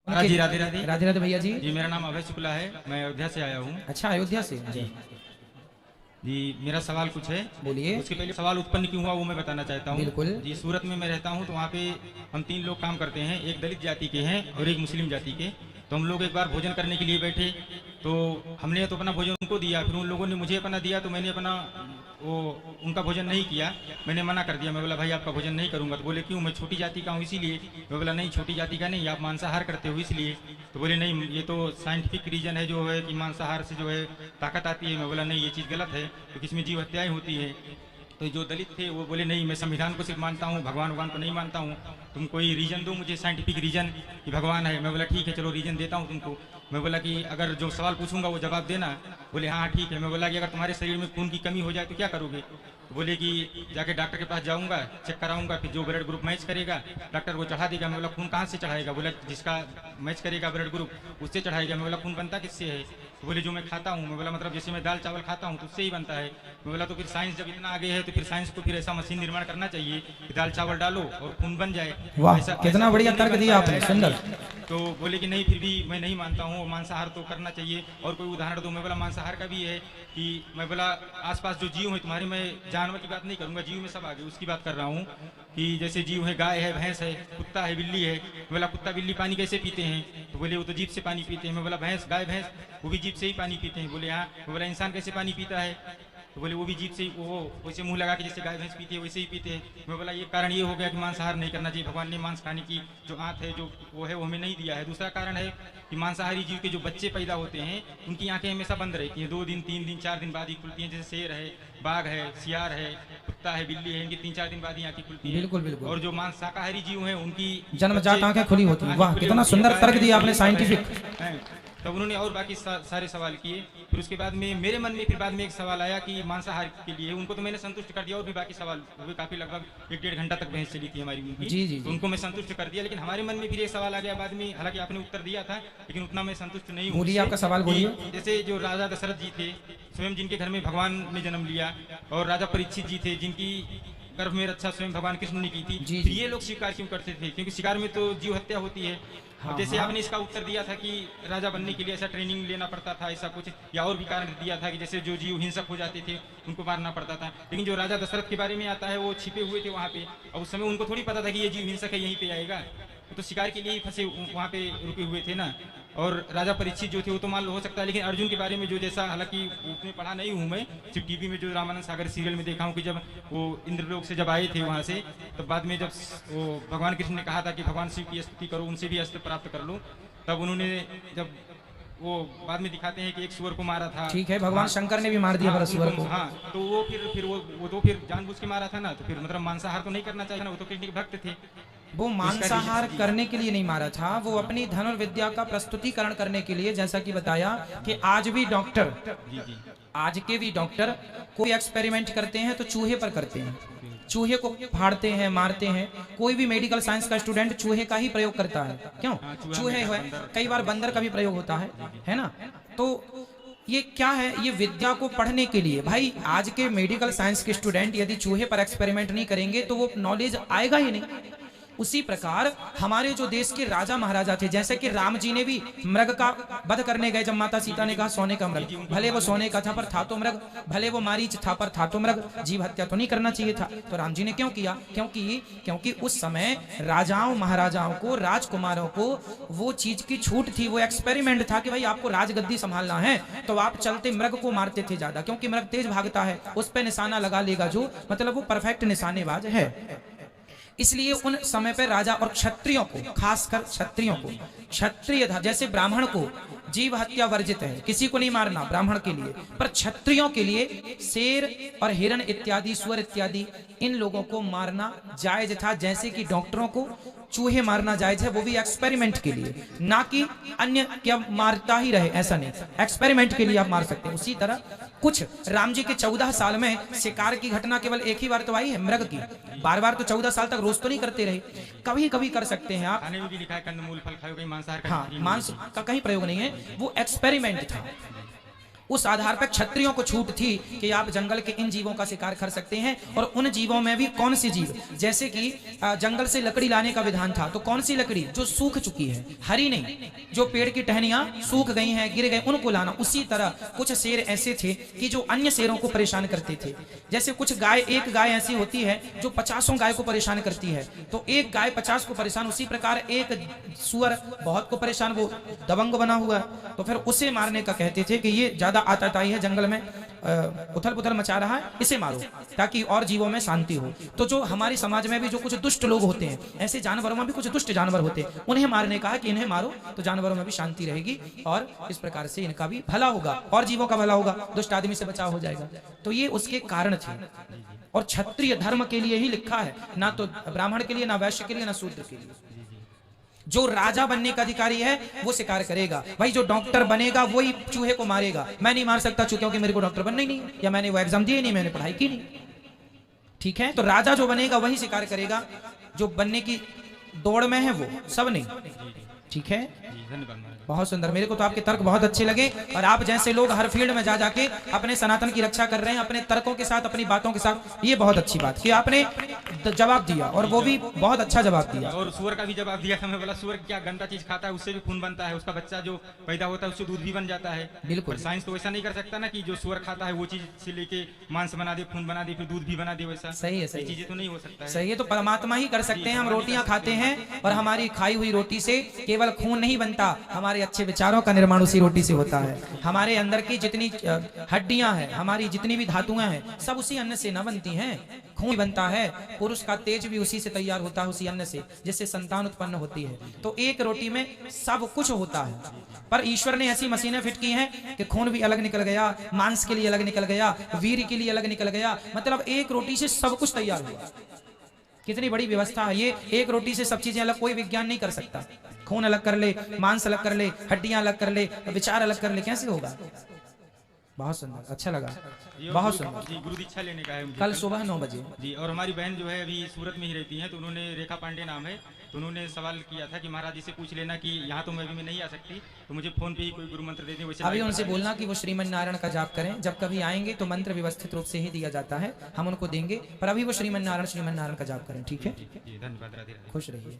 जी राधे राधे। राधे राधे भैया जी। जी मेरा नाम अभय शुक्ला है, मैं अयोध्या से आया हूँ। अच्छा, अयोध्या से जी। जी मेरा सवाल कुछ है, बोलिए। उसके पहले सवाल उत्पन्न क्यों हुआ वो मैं बताना चाहता हूँ। बिल्कुल। जी सूरत में मैं रहता हूँ, तो वहाँ पे हम 3 लोग काम करते हैं, एक दलित जाति के हैं और एक मुस्लिम जाति के। तो हम लोग एक बार भोजन करने के लिए बैठे, तो हमने तो अपना भोजन उनको दिया, फिर उन लोगों ने मुझे अपना दिया, तो मैंने अपना वो उनका भोजन नहीं किया, मैंने मना कर दिया। मैं बोला भाई आपका भोजन नहीं करूंगा। तो बोले क्यों, मैं छोटी जाति का हूँ इसीलिए। मैं बोला नहीं छोटी जाति का नहीं, आप मांसाहार करते हो इसलिए। तो बोले नहीं ये तो साइंटिफिक रीजन है जो है कि मांसाहार से जो है ताकत आती है। मैं बोला नहीं ये चीज़ गलत है, क्योंकि इसमें जीव हत्याएं होती है। तो जो दलित थे वो बोले नहीं मैं संविधान को सिर्फ मानता हूँ, भगवान को नहीं मानता हूँ, तुम कोई रीजन दो मुझे, साइंटिफिक रीजन कि भगवान है। मैं बोला ठीक है चलो रीजन देता हूँ तुमको। मैं बोला कि अगर जो सवाल पूछूंगा वो जवाब देना। बोले हाँ ठीक है। मैं बोला कि अगर तुम्हारे शरीर में खून की कमी हो जाए तो क्या करोगे। तो बोले कि जाके डॉक्टर के पास जाऊंगा, चेक कराऊंगा, फिर जो ब्लड ग्रुप मैच करेगा डॉक्टर वो चढ़ा देगा। मैं बोला खून कहाँ से चढ़ाएगा। बोला जिसका मैच करेगा ब्लड ग्रुप उससे चढ़ाएगा। मैं बोला खून बनता किससे है। तो बोले जो मैं खाता हूँ। मैं बोला मतलब जैसे मैं दाल चावल खाता हूँ तो उससे ही बनता है। मैं बोला तो फिर साइंस जब इतना आगे है तो फिर साइंस को फिर ऐसा मशीन निर्माण करना चाहिए कि दाल चावल डालो और खून बन जाए। वाह, ऐसा कितना बढ़िया तर्क दिया आपने, सुंदर। तो बोले कि नहीं फिर भी मैं नहीं मानता हूँ, मांसाहार तो करना चाहिए। और कोई उदाहरण दो। मैं बोला मांसाहार का भी है कि मैं बोला आसपास जो जीव है तुम्हारे, मैं जानवर की बात नहीं करूंगा, जीव में सब आगे उसकी बात कर रहा हूँ कि जैसे जीव है, गाय है, भैंस है, कुत्ता है, बिल्ली है। मैं बोला कुत्ता बिल्ली पानी कैसे पीते हैं। तो बोले वो तो जीभ से पानी पीते हैं। मैं बोला भैंस गाय भैंस वो भी जीभ से ही पानी पीते हैं। बोले हाँ। मैं बोला इंसान कैसे पानी पीता है। तो बोले वो भी जीभ से ही वो वैसे मुंह लगा के जैसे गाय भैंस पीते हैं वैसे ही पीते हैं। मैं बोला ये कारण ये हो गया कि मांसाहार नहीं करना चाहिए, भगवान ने मांस खाने की जो आंत है जो वो है वो हमें नहीं दिया है। दूसरा कारण है कि मांसाहारी जीव के जो बच्चे पैदा होते हैं उनकी आंखें हमेशा बंद रहती हैं, 2 दिन 3 दिन 4 दिन बाद ही खुलती हैं। जैसे शेर है, बाघ है, सियार है, कुत्ता है, बिल्ली है, इनकी 3-4 दिन बाद ही आंखें खुलती है। बिल्कुल बिल्कुल। और जो मांस शाकाहारी जीव हैं उनकी जन्मजात आंखें खुली होती हैं। वाह, कितना सुंदर तर्क दिया आपने, साइंटिफिक। तब उन्होंने और बाकी सारे सवाल किए। फिर उसके बाद में मेरे मन में फिर बाद में एक सवाल आया कि मांसाहार के लिए उनको तो मैंने संतुष्ट कर दिया, और भी बाकी सवाल हुए काफी, लगभग 1-1.5 घंटा तक बहस चली थी हमारी उनकी। जी। तो उनको मैं संतुष्ट कर दिया, लेकिन हमारे मन में फिर एक सवाल आ गया बाद में, हालांकि आपने उत्तर दिया था लेकिन उतना मैं संतुष्ट नहीं हूँ। बोलिए, आपका सवाल बोलिए। जैसे जो राजा दशरथ जी थे, स्वयं जिनके घर में भगवान ने जन्म लिया, और राजा परीक्षित जी थे जिनकी गर्भ में रक्षा स्वयं भगवान कृष्ण ने की थी। जी। ये लोग शिकार क्यों करते थे, क्योंकि शिकार में तो जीव हत्या होती है। हाँ, जैसे हाँ। आपने इसका उत्तर दिया था कि राजा बनने के लिए ऐसा ट्रेनिंग लेना पड़ता था, ऐसा कुछ, या और भी कारण दिया था कि जैसे जो जीव हिंसक हो जाते थे उनको मारना पड़ता था। लेकिन जो राजा दशरथ के बारे में आता है वो छिपे हुए थे वहाँ पे, और उस समय उनको थोड़ी पता था कि ये जीव हिंसक है यहीं पे आएगा। तो शिकार के लिए ही फंसे वहाँ पे रुके हुए थे ना। और राजा परीक्षित जो थे वो तो मान लो हो सकता है, लेकिन अर्जुन के बारे में जो जैसा, हालांकि उसमें पढ़ा नहीं हूँ मैं, सिर्फ टीवी में जो रामानंद सागर सीरियल में देखा हूँ कि जब वो इंद्रलोक से जब आए थे वहाँ से, तब बाद में जब वो भगवान कृष्ण ने कहा था कि भगवान शिव की स्तुति करो, उनसे भी अस्त्र प्राप्त कर लो, तब उन्होंने जब वो बाद में दिखाते हैं कि एक सुअर को मारा था। ठीक है, भगवान शंकर ने भी मार दिया सुअर को। हाँ, तो वो फिर वो तो फिर जानबूझ के मारा था ना, तो फिर मतलब मांसाहार तो नहीं करना चाहिए ना, वो तो कृष्ण के भक्त थे। वो मांसाहार करने के लिए नहीं मारा था, वो अपनी धनुर्विद्या का प्रस्तुतिकरण करने के लिए, जैसा कि बताया कि आज भी डॉक्टर, आज के भी डॉक्टर कोई एक्सपेरिमेंट करते हैं तो चूहे पर करते हैं, चूहे को फाड़ते हैं, मारते हैं। कोई भी मेडिकल साइंस का स्टूडेंट चूहे का ही प्रयोग करता है। क्यों, चूहे है, कई बार बंदर का भी प्रयोग होता है ना। तो ये क्या है, ये विद्या को पढ़ने के लिए। भाई आज के मेडिकल साइंस के स्टूडेंट यदि चूहे पर एक्सपेरिमेंट नहीं करेंगे तो वो नॉलेज आएगा ही नहीं। उसी प्रकार हमारे जो देश के राजा महाराजा थे, जैसे कि राम जी ने भी मृग का वध करने गए, जब माता सीता ने कहा सोने का मृग, भले वो सोने का था पर था तो मृग, भले वो मारीच था पर था तो मृग, जीव हत्या तो नहीं करना चाहिए था। तो राम जी ने क्यों किया, क्योंकि उस समय राजाओं महाराजाओं को, राजकुमारों को वो चीज की छूट थी, वो एक्सपेरिमेंट था कि भाई आपको राजगद्दी संभालना है तो आप चलते मृग को मारते थे ज्यादा, क्योंकि मृग तेज भागता है, उस पर निशाना लगा लेगा जो, मतलब वो परफेक्ट निशानेबाज है। इसलिए उन समय पर राजा और क्षत्रियों को, खासकर क्षत्रियों को, क्षत्रिय था, जैसे ब्राह्मण को जीव हत्या वर्जित है, किसी को नहीं मारना ब्राह्मण के लिए, पर क्षत्रियों के लिए शेर और हिरण इत्यादि, सुअर इत्यादि, इन लोगों को मारना जायज था। जैसे कि डॉक्टरों को चूहे मारना जायज है, वो भी एक्सपेरिमेंट के लिए, ना कि अन्य क्या मारता ही रहे, ऐसा नहीं, एक्सपेरिमेंट के लिए आप मार सकते हैं। उसी तरह कुछ राम जी के 14 साल में शिकार की घटना केवल एक ही बार तो आई है मृग की, बार बार तो 14 साल तक रोज तो नहीं करते रहे, कभी कभी कर सकते हैं आप। खाने में भी लिखा है कंदमूल फल खाओ, कहीं मांसाहार का, हाँ, मांस का कहीं प्रयोग नहीं है, वो एक्सपेरिमेंट था। उस आधार पर क्षत्रियों को छूट थी कि आप जंगल के इन जीवों का शिकार कर सकते हैं, और उन जीवों में भी कौन सी जीव, जैसे कि जंगल से लकड़ी लाने का विधान था, तो कौन सी लकड़ी जो सूख चुकी है, हरी नहीं, जो पेड़ की टहनियां सूख गई हैं, गिर गए, उनको लाना। उसी तरह कुछ शेर ऐसे थे कि जो अन्य शेरों को परेशान करते थे। जैसे कुछ गाय, एक गाय ऐसी होती है जो 50 गाय को परेशान करती है, तो एक गाय 50 को परेशान, उसी प्रकार एक सुअर बहुत को परेशान, वो दबंग बना हुआ है, तो फिर उसे मारने का कहते थे कि ये ज्यादा आतताई है, जंगल में उथल पुथल मचा रहा है, इसे मारो ताकि और जीवों में शांति हो। तो जो हमारे समाज में भी जो कुछ दुष्ट लोग होते हैं, ऐसे जानवरों में भी कुछ दुष्ट जानवर होते हैं, उन्हें मारने का है कि इन्हें मारो तो जानवरों में भी शांति रहेगी और इस प्रकार से इनका भी भला होगा और जीवों का भला होगा, दुष्ट आदमी से बचाव हो जाएगा। तो ये उसके कारण थे। और क्षत्रिय धर्म के लिए ही लिखा है, ना तो ब्राह्मण के लिए, ना वैश्य के लिए, ना शूद्र के लिए। जो राजा बनने का अधिकारी है वो शिकार करेगा, भाई जो डॉक्टर बनेगा वही चूहे को मारेगा। मैं नहीं मार सकता क्योंकि मेरे को डॉक्टर बनना ही नहीं, या मैंने वो एग्जाम दिए नहीं, मैंने पढ़ाई की नहीं, ठीक है। तो राजा जो बनेगा वही शिकार करेगा, जो बनने की दौड़ में है वो सब नहीं, ठीक है। बहुत सुंदर, मेरे को तो आपके तर्क बहुत अच्छे लगे, और आप जैसे लोग हर फील्ड में जा जाके अपने सनातन की रक्षा कर रहे हैं अपने तर्कों के साथ, अपनी बातों के साथ, ये बहुत अच्छी बात कि आपने जवाब दिया, और वो भी बहुत अच्छा जवाब दिया। और सुअर का भी जवाब दिया था मैं, बोला सुअर क्या गंदा चीज खाता है, उससे भी खून बनता है, उसका बच्चा जो पैदा होता है उससे दूध भी बन जाता है। बिल्कुल, साइंस तो ऐसा नहीं कर सकता ना कि जो सुअर खाता है वो चीज से लेके मांस बना दे, खून बना दे, फिर दूध भी बना दे, वैसा सही है, सही चीजें तो नहीं हो सकता है। सही है, तो परमात्मा ही कर सकते हैं। हम रोटियां खाते हैं और हमारी खाई हुई रोटी से केवल खून नहीं बनता, हमारे अच्छे विचारों का निर्माण उसी रोटी से होता है। हमारे अंदर की जितनी हड्डियां हैं, हमारी जितनी भी धातुएं हैं, सब उसी अन्न से न बनती हैं। खून बनता है, पुरुष का तेज भी उसी से तैयार होता है, उसी अन्न से, जिससे संतान उत्पन्न होती है। तो एक रोटी में सब कुछ होता है, पर ईश्वर ने ऐसी मशीनें फिट की हैं कि खून भी अलग निकल गया, मांस के लिए अलग निकल गया, वीर्य के लिए अलग निकल गया, मतलब एक रोटी से सब कुछ तैयार हुआ। कितनी बड़ी व्यवस्था है ये, एक रोटी से सब चीजें अलग कोई विज्ञान नहीं कर सकता। खून अलग कर ले, मांस अलग कर ले, हड्डियां अलग कर ले, विचार अलग कर ले, कैसे होगा। बहुत सुंदर, अच्छा लगा, बहुत सुंदर जी। गुरु दीक्षा लेने का है मुझे कल सुबह 9 बजे जी। और हमारी बहन जो है अभी सूरत में ही रहती हैं, तो उन्होंने, रेखा पांडे नाम है, तो उन्होंने सवाल किया था कि महाराज जी से पूछ लेना कि यहाँ तो मैं भी नहीं आ सकती, तो मुझे फोन पे ही कोई गुरु मंत्र दे दें। वैसे अभी उनसे बोलना कि वो श्रीमन नारायण का जाप करें, जब कभी आएंगे तो मंत्र व्यवस्थित रूप से ही दिया जाता है, हम उनको देंगे, पर अभी वो श्रीमन नारायण का जाप करें, ठीक है। धन्यवाद, राधे राधे। खुश रहिए।